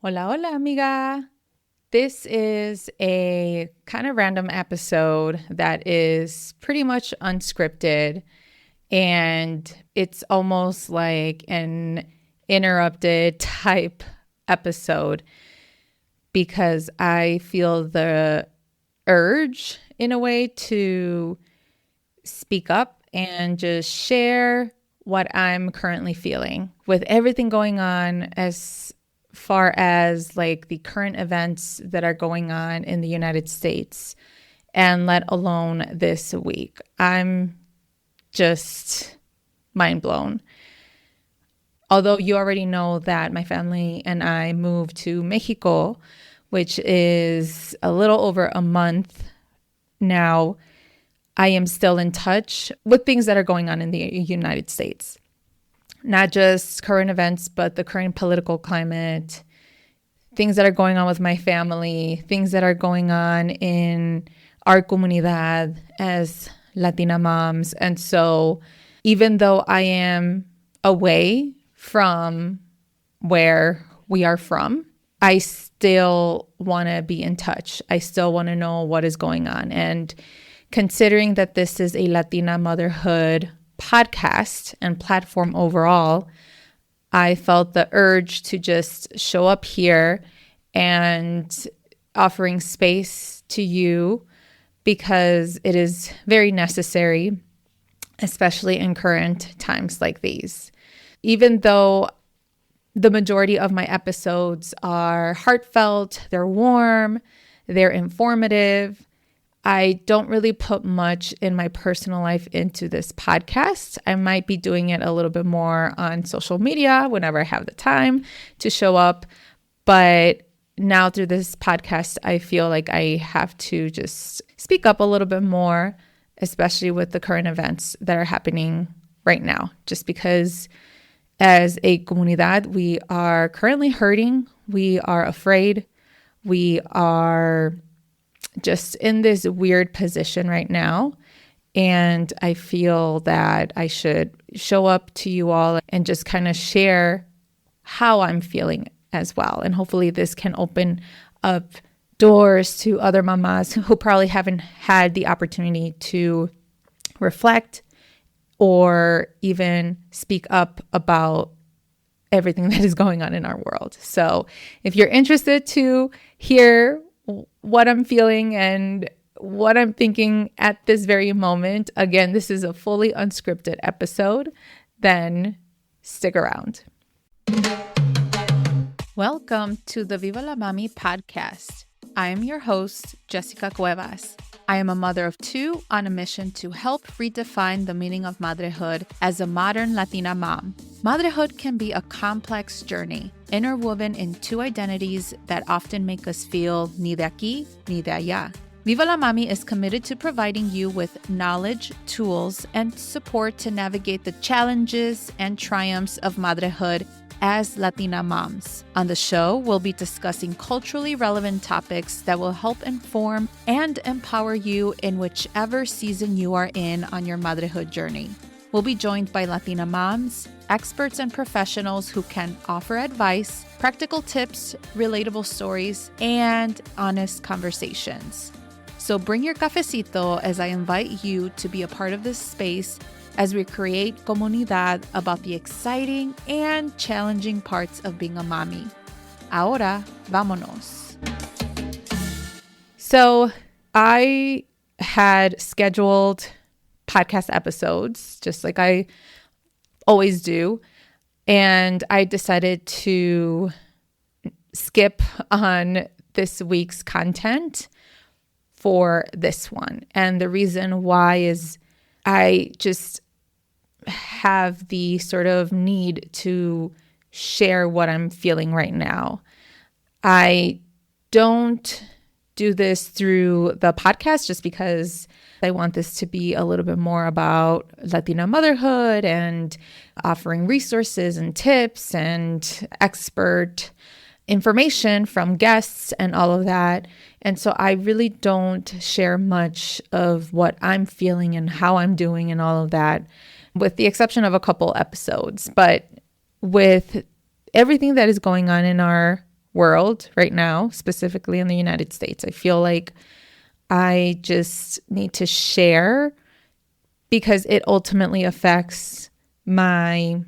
Hola, hola, amiga. This is a kind of random episode that is pretty much unscripted, and it's almost like an interrupted type episode because I feel the urge in a way to speak up and just share what I'm currently feeling with everything going on as far as like the current events that are going on in the United States and let alone this week. I'm just mind blown. Although you already know that my family and I moved to Mexico, which is a little over a month now, I am still in touch with things that are going on in the United States. Not just current events, but the current political climate, things that are going on with my family, things that are going on in our comunidad as Latina moms. And so even though I am away from where we are from, I still want to be in touch. I still want to know what is going on. And considering that this is a Latina motherhood podcast and platform overall, I felt the urge to just show up here and offering space to you because it is very necessary, especially in current times like these. Even though the majority of my episodes are heartfelt, they're warm, they're informative, I don't really put much in my personal life into this podcast. I might be doing it a little bit more on social media whenever I have the time to show up. But now through this podcast, I feel like I have to just speak up a little bit more, especially with the current events that are happening right now. Just because as a comunidad, we are currently hurting. We are afraid. We are just in this weird position right now. And I feel that I should show up to you all and just kind of share how I'm feeling as well. And hopefully this can open up doors to other mamas who probably haven't had the opportunity to reflect or even speak up about everything that is going on in our world. So if you're interested to hear what I'm feeling and what I'm thinking at this very moment, again, this is a fully unscripted episode, then stick around. Welcome to the Viva la Mami podcast. I am your host, Jessica Cuevas. I am a mother of two on a mission to help redefine the meaning of motherhood as a modern Latina mom. Motherhood can be a complex journey, interwoven in two identities that often make us feel ni de aquí ni de allá. Viva la Mami is committed to providing you with knowledge, tools, and support to navigate the challenges and triumphs of motherhood as Latina moms. On the show, we'll be discussing culturally relevant topics that will help inform and empower you in whichever season you are in on your motherhood journey. We'll be joined by Latina moms, experts and professionals who can offer advice, practical tips, relatable stories, and honest conversations. So bring your cafecito as I invite you to be a part of this space as we create comunidad about the exciting and challenging parts of being a mommy. Ahora, vámonos. So I had scheduled podcast episodes, just like I always do, and I decided to skip on this week's content for this one. And the reason why is I just have the sort of need to share what I'm feeling right now. I don't do this through the podcast just because I want this to be a little bit more about Latina motherhood and offering resources and tips and expert information from guests and all of that. And so I really don't share much of what I'm feeling and how I'm doing and all of that, with the exception of a couple episodes. But with everything that is going on in our world right now, specifically in the United States. I feel like I just need to share because it ultimately affects my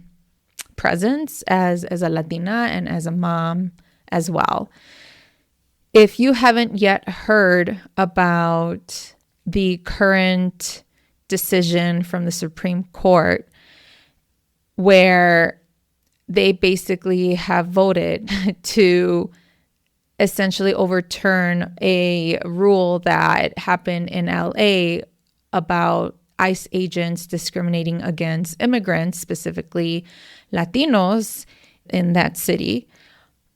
presence as a Latina and as a mom as well. If you haven't yet heard about the current decision from the Supreme Court, where they basically have voted to essentially overturn a rule that happened in LA about ICE agents discriminating against immigrants, specifically Latinos in that city.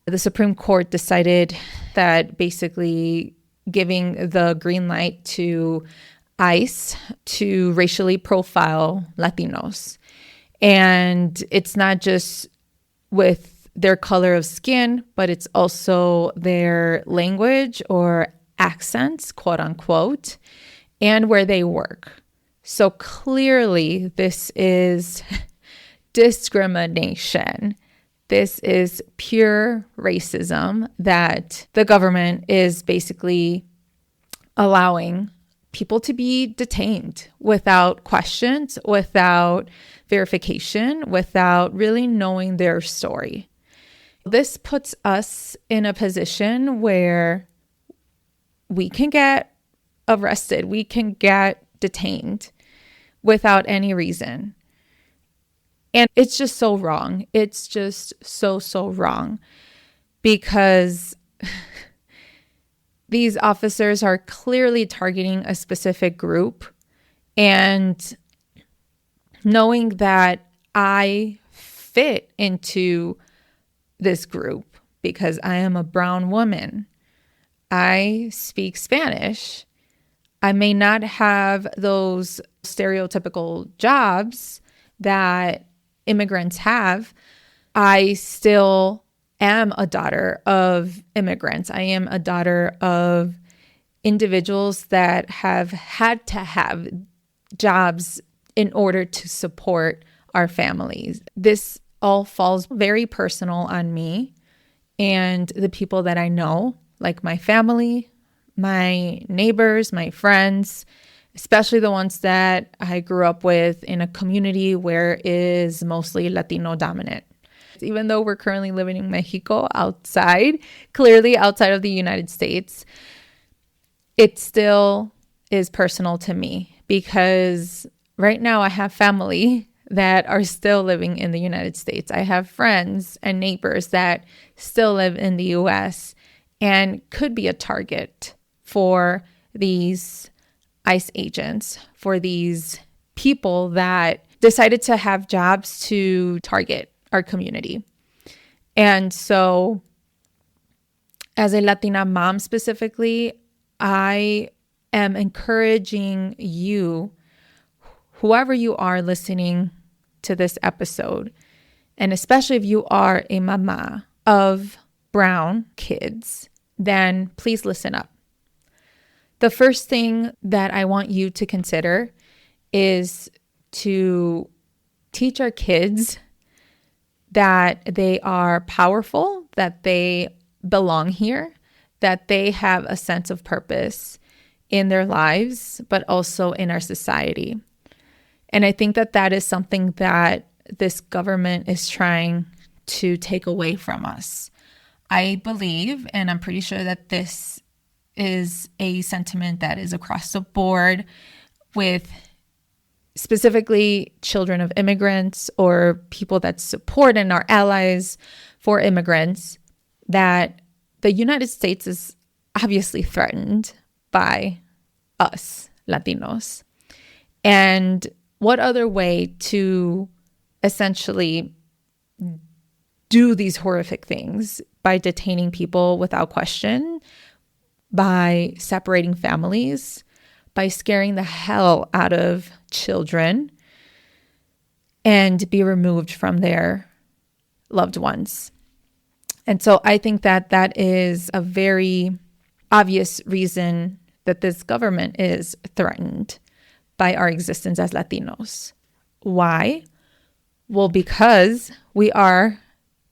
The Supreme Court decided that basically giving the green light to ICE to racially profile Latinos. And it's not just with their color of skin, but it's also their language or accents, quote unquote, and where they work. So clearly, this is discrimination. This is pure racism that the government is basically allowing people to be detained without questions, without verification, without really knowing their story. This puts us in a position where we can get arrested, we can get detained without any reason. And it's just so wrong. It's just so wrong because these officers are clearly targeting a specific group. And knowing that I fit into this group because I am a brown woman, I speak Spanish, I may not have those stereotypical jobs that immigrants have, I still am a daughter of immigrants. I am a daughter of individuals that have had to have jobs in order to support our families. This all falls very personal on me and the people that I know, like my family, my neighbors, my friends, especially the ones that I grew up with in a community where it is mostly Latino dominant. Even though we're currently living in Mexico clearly outside of the United States, it still is personal to me because right now I have family that are still living in the United States. I have friends and neighbors that still live in the US and could be a target for these ICE agents, for these people that decided to have jobs to target our community. And so as a Latina mom specifically, I am encouraging you, whoever you are listening to this episode, and especially if you are a mama of brown kids, then please listen up. The first thing that I want you to consider is to teach our kids that they are powerful, that they belong here, that they have a sense of purpose in their lives, but also in our society. And I think that that is something that this government is trying to take away from us. I believe, and I'm pretty sure that this is a sentiment that is across the board with specifically children of immigrants or people that support and are allies for immigrants, that the United States is obviously threatened by us, Latinos. And what other way to essentially do these horrific things by detaining people without question, by separating families, by scaring the hell out of children and be removed from their loved ones. And so I think that that is a very obvious reason that this government is threatened by our existence as Latinos. Why? Well, because we are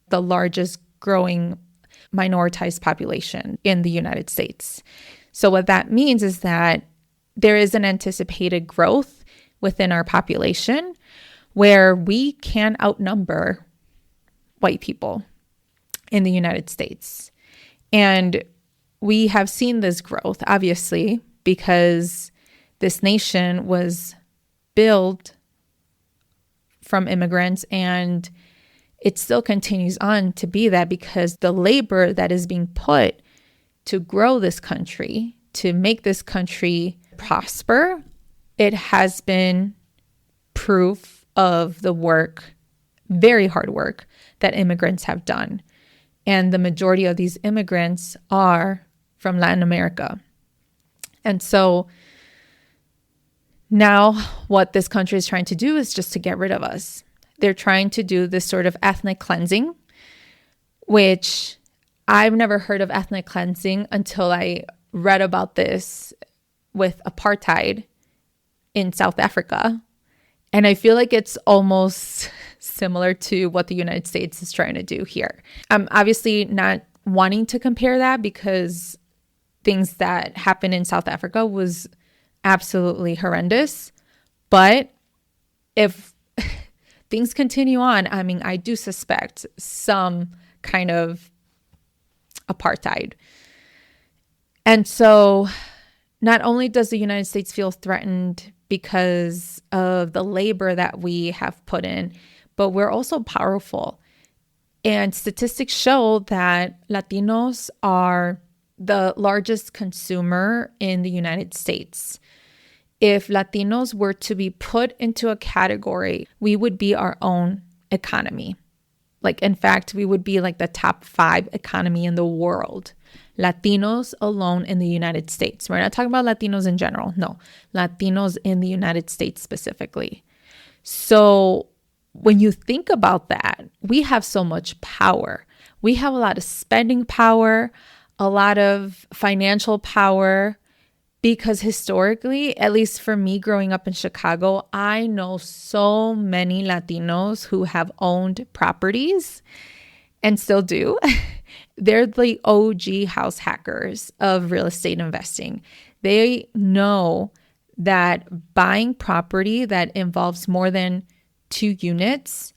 the largest growing minoritized population in the United States. So what that means is that there is an anticipated growth within our population where we can outnumber white people in the United States. And we have seen this growth, obviously, because this nation was built from immigrants, and it still continues on to be that because the labor that is being put to grow this country, to make this country prosper, it has been proof of the work, very hard work, that immigrants have done. And the majority of these immigrants are from Latin America. And so now what this country is trying to do is just to get rid of us. They're trying to do this sort of ethnic cleansing, which I've never heard of ethnic cleansing until I read about this with apartheid in South Africa. And I feel like it's almost similar to what the United States is trying to do here. I'm obviously not wanting to compare that because things that happened in South Africa was absolutely horrendous. But if things continue on, I mean, I do suspect some kind of apartheid. And so not only does the United States feel threatened because of the labor that we have put in, but we're also powerful. And statistics show that Latinos are the largest consumer in the United States. If Latinos were to be put into a category, we would be our own economy. Like, in fact, we would be like the top 5 economy in the world. Latinos alone in the United States. We're not talking about Latinos in general. No, Latinos in the United States specifically. So when you think about that, we have so much power. We have a lot of spending power, a lot of financial power, because historically, at least for me growing up in Chicago, I know so many Latinos who have owned properties and still do. They're the OG house hackers of real estate investing. They know that buying property that involves more than 2 units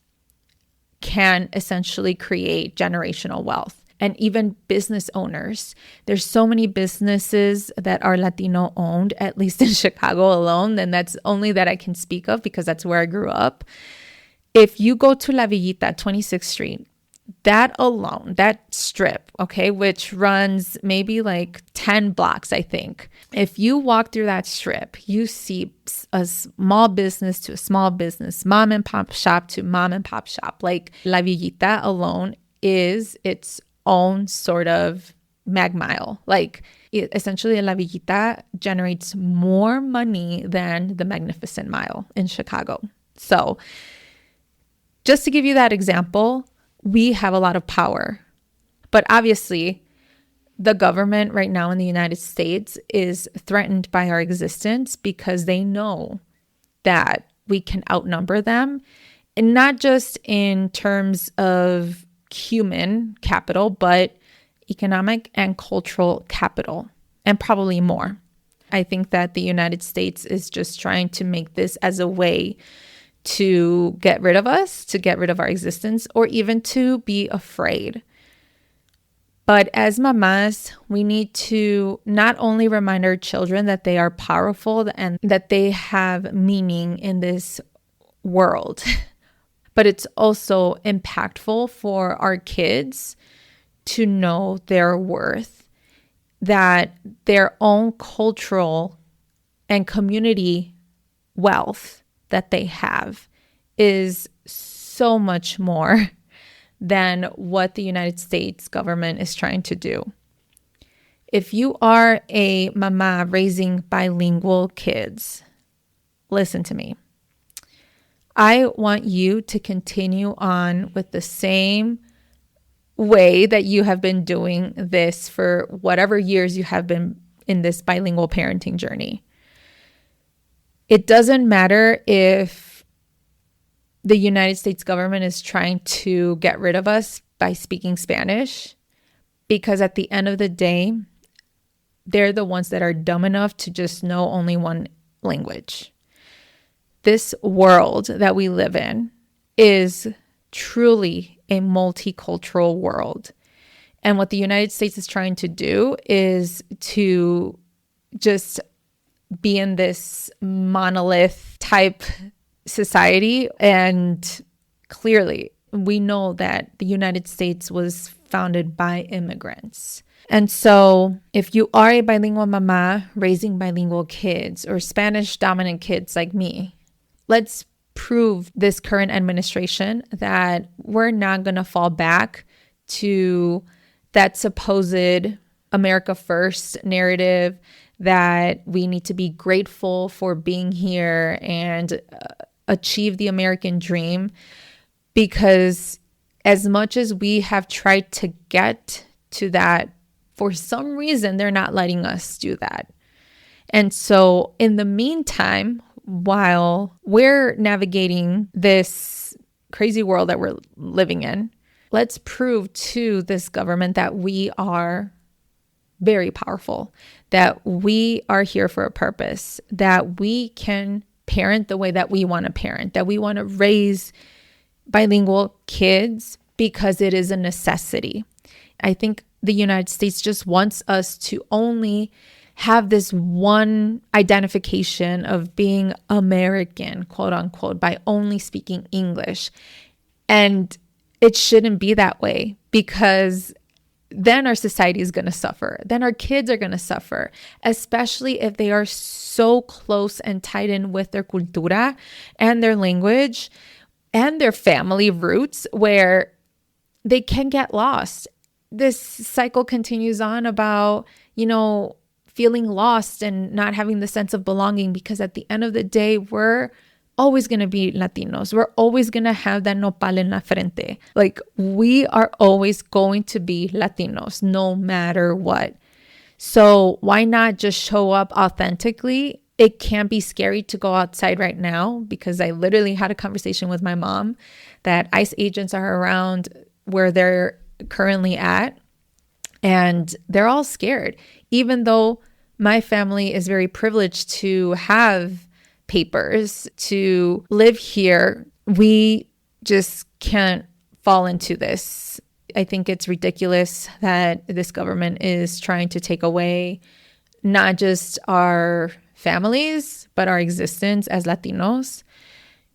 can essentially create generational wealth. And even business owners. There's so many businesses that are Latino owned, at least in Chicago alone. And that's only that I can speak of because that's where I grew up. If you go to La Villita, 26th Street, that alone, that strip, okay, which runs maybe like 10 blocks, I think. If you walk through that strip, you see a small business to a small business, mom and pop shop to mom and pop shop. Like La Villita alone is its own sort of mag mile. Like essentially La Villita generates more money than the Magnificent Mile in Chicago. So just to give you that example, we have a lot of power. But obviously, the government right now in the United States is threatened by our existence because they know that we can outnumber them. And not just in terms of human capital, but economic and cultural capital, and probably more. I think that the United States is just trying to make this as a way to get rid of us, to get rid of our existence, or even to be afraid. But as mamas, we need to not only remind our children that they are powerful and that they have meaning in this world, but it's also impactful for our kids to know their worth, that their own cultural and community wealth that they have is so much more than what the United States government is trying to do. If you are a mama raising bilingual kids, listen to me. I want you to continue on with the same way that you have been doing this for whatever years you have been in this bilingual parenting journey. It doesn't matter if the United States government is trying to get rid of us by speaking Spanish, because at the end of the day, they're the ones that are dumb enough to just know only one language. This world that we live in is truly a multicultural world. And what the United States is trying to do is to just be in this monolith type society. And clearly, we know that the United States was founded by immigrants. And so if you are a bilingual mama raising bilingual kids or Spanish dominant kids like me, let's prove this current administration that we're not going to fall back to that supposed America First narrative, that we need to be grateful for being here and achieve the American dream. Because as much as we have tried to get to that, for some reason, they're not letting us do that. And so in the meantime, while we're navigating this crazy world that we're living in, let's prove to this government that we are very powerful, that we are here for a purpose, that we can parent the way that we want to parent, that we want to raise bilingual kids because it is a necessity. I think the United States just wants us to only have this one identification of being American, quote unquote, by only speaking English. And it shouldn't be that way, because then our society is going to suffer. Then our kids are going to suffer, especially if they are so close and tied in with their cultura and their language and their family roots, where they can get lost. This cycle continues on about, feeling lost and not having the sense of belonging, because at the end of the day, we're always going to be Latinos. We're always going to have that nopal en la frente. Like, we are always going to be Latinos no matter what. So why not just show up authentically? It can be scary to go outside right now, because I literally had a conversation with my mom that ICE agents are around where they're currently at, and they're all scared. Even though my family is very privileged to have papers to live here, we just can't fall into this. I think it's ridiculous that this government is trying to take away not just our families, but our existence as Latinos.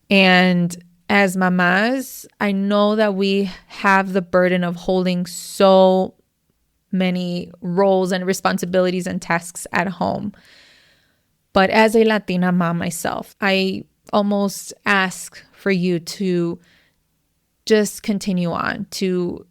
And as mamas, I know that we have the burden of holding so many roles and responsibilities and tasks at home. But as a Latina mom myself, I almost ask for you to just continue on, to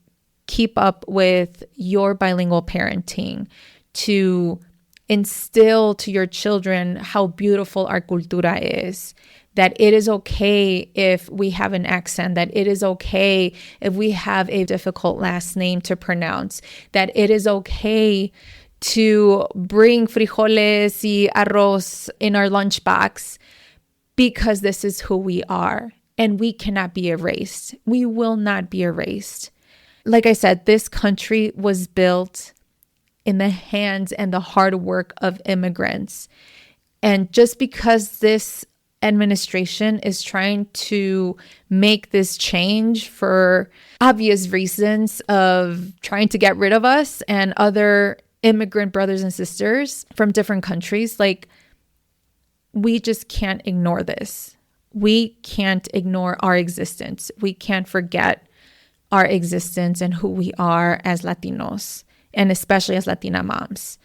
keep up with your bilingual parenting, to instill to your children how beautiful our cultura is, that it is okay if we have an accent, that it is okay if we have a difficult last name to pronounce, that it is okay to bring frijoles y arroz in our lunchbox, because this is who we are and we cannot be erased. We will not be erased. Like I said, this country was built in the hands and the hard work of immigrants. And just because this administration is trying to make this change for obvious reasons of trying to get rid of us and other immigrant brothers and sisters from different countries, like, we just can't ignore this. We can't ignore our existence. We can't forget our existence and who we are as Latinos, and especially as Latina moms.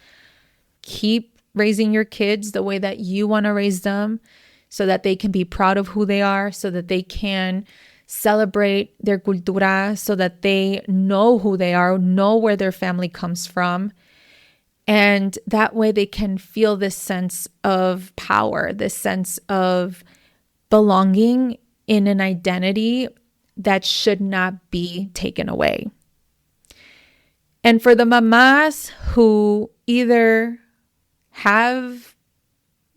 Keep raising your kids the way that you want to raise them, so that they can be proud of who they are, so that they can celebrate their cultura, so that they know who they are, know where their family comes from. And that way they can feel this sense of power, this sense of belonging in an identity that should not be taken away. And for the mamas who either have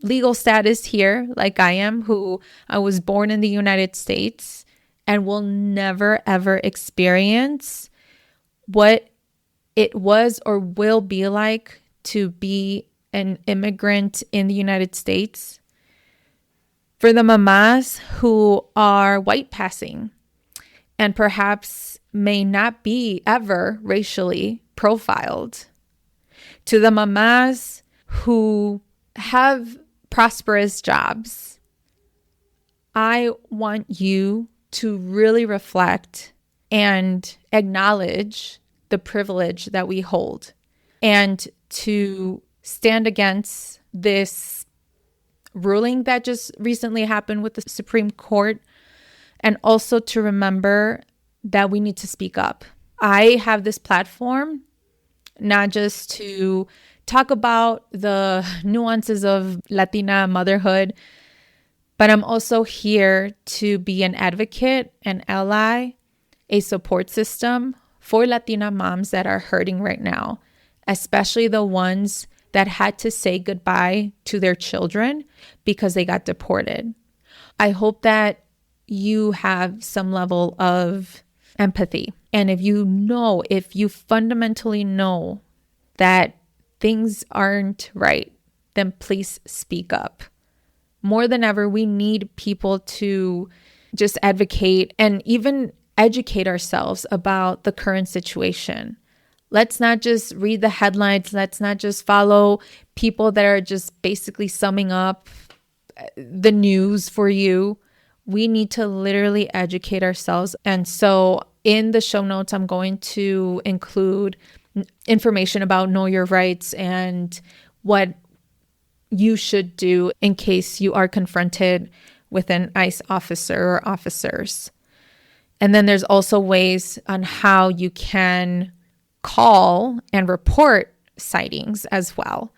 legal status here, like I am, who I was born in the United States and will never, ever experience what it was or will be like to be an immigrant in the United States. For the mamas who are white passing and perhaps may not be ever racially profiled. To the mamas who have prosperous jobs, I want you to really reflect and acknowledge the privilege that we hold and to stand against this ruling that just recently happened with the Supreme Court, and also to remember that we need to speak up. I have this platform not just to talk about the nuances of Latina motherhood, but I'm also here to be an advocate, an ally, a support system for Latina moms that are hurting right now, especially the ones that had to say goodbye to their children because they got deported. I hope that you have some level of empathy. And if you fundamentally know that things aren't right, then please speak up. More than ever, we need people to just advocate and even educate ourselves about the current situation. Let's not just read the headlines. Let's not just follow people that are just basically summing up the news for you. We need to literally educate ourselves. And so in the show notes, I'm going to include information about Know Your Rights and what you should do in case you are confronted with an ICE officer or officers. And then there's also ways on how you can call and report sightings as well.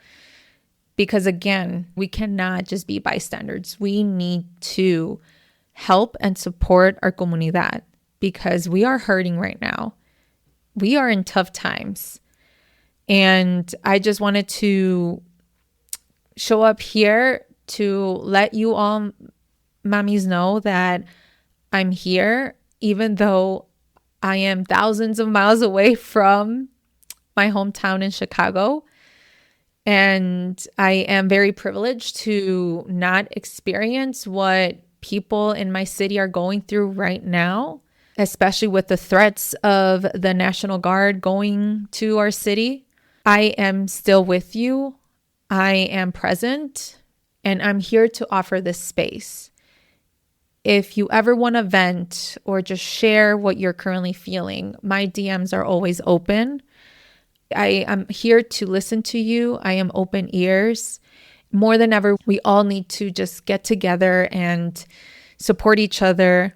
Because again, we cannot just be bystanders. We need to help and support our comunidad because we are hurting right now. We are in tough times. And I just wanted to show up here to let you all Mamis know that I'm here, even though I am thousands of miles away from my hometown in Chicago. And I am very privileged to not experience what people in my city are going through right now, especially with the threats of the National Guard going to our city. I am still with you. I am present, and I'm here to offer this space. If you ever want to vent or just share what you're currently feeling, my DMs are always open. I am here to listen to you. I am open ears. More than ever, we all need to just get together and support each other.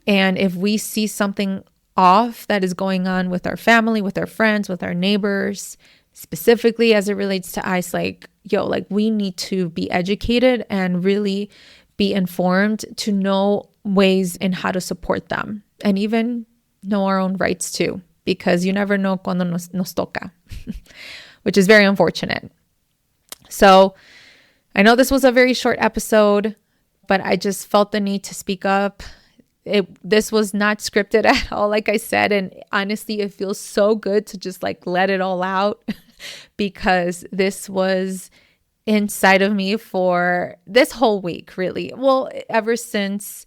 And if we see something off that is going on with our family, with our friends, with our neighbors, specifically as it relates to ICE, we need to be educated and really be informed to know ways in how to support them and even know our own rights too, because you never know cuando nos toca, which is very unfortunate. So I know this was a very short episode, but I just felt the need to speak up. This was not scripted at all, like I said, and honestly, it feels so good to just let it all out because this was inside of me for this whole week, really. Well, ever since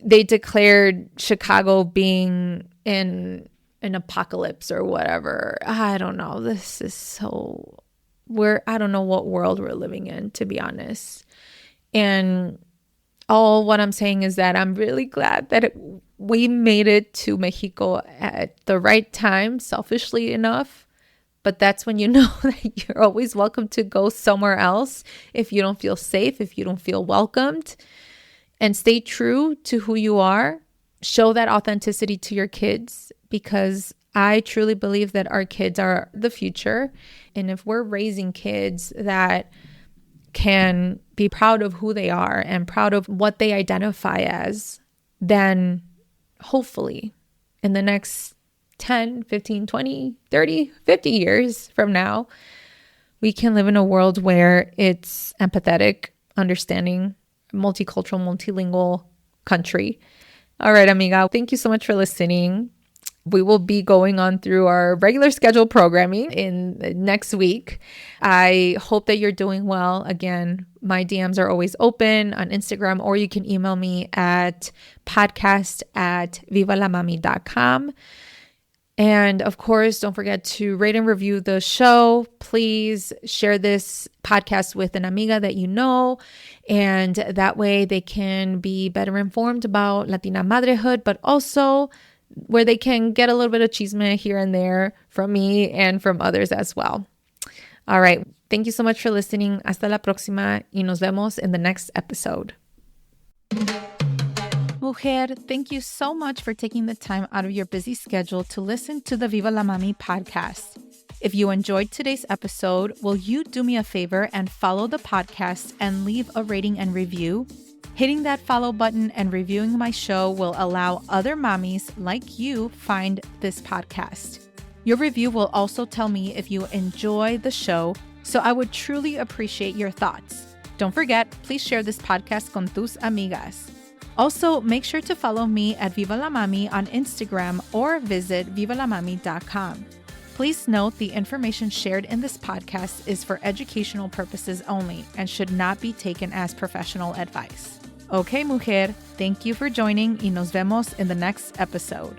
they declared Chicago being in an apocalypse or whatever. I don't know. This is I don't know what world we're living in, to be honest. And all what I'm saying is that I'm really glad that we made it to Mexico at the right time, selfishly enough. But that's when you know that you're always welcome to go somewhere else if you don't feel safe, if you don't feel welcomed. And stay true to who you are. Show that authenticity to your kids, because I truly believe that our kids are the future. And if we're raising kids that can be proud of who they are and proud of what they identify as, then hopefully in the next 10, 15, 20, 30, 50 years from now, we can live in a world where it's empathetic, understanding, multicultural, multilingual country. All right, amiga, thank you so much for listening. We will be going on through our regular scheduled programming in next week. I hope that you're doing well. Again, my DMs are always open on Instagram, or you can email me at podcast@vivalamami.com. And of course, don't forget to rate and review the show. Please share this podcast with an amiga that you know, and that way they can be better informed about Latina motherhood, but also where they can get a little bit of chisme here and there from me and from others as well. All right. Thank you so much for listening. Hasta la próxima y nos vemos in the next episode. Mujer, thank you so much for taking the time out of your busy schedule to listen to the Viva la Mami podcast. If you enjoyed today's episode, will you do me a favor and follow the podcast and leave a rating and review? Hitting that follow button and reviewing my show will allow other mommies like you find this podcast. Your review will also tell me if you enjoy the show, so I would truly appreciate your thoughts. Don't forget, please share this podcast con tus amigas. Also, make sure to follow me at Viva la Mami on Instagram or visit vivalamami.com. Please note the information shared in this podcast is for educational purposes only and should not be taken as professional advice. Okay, mujer, thank you for joining y nos vemos in the next episode.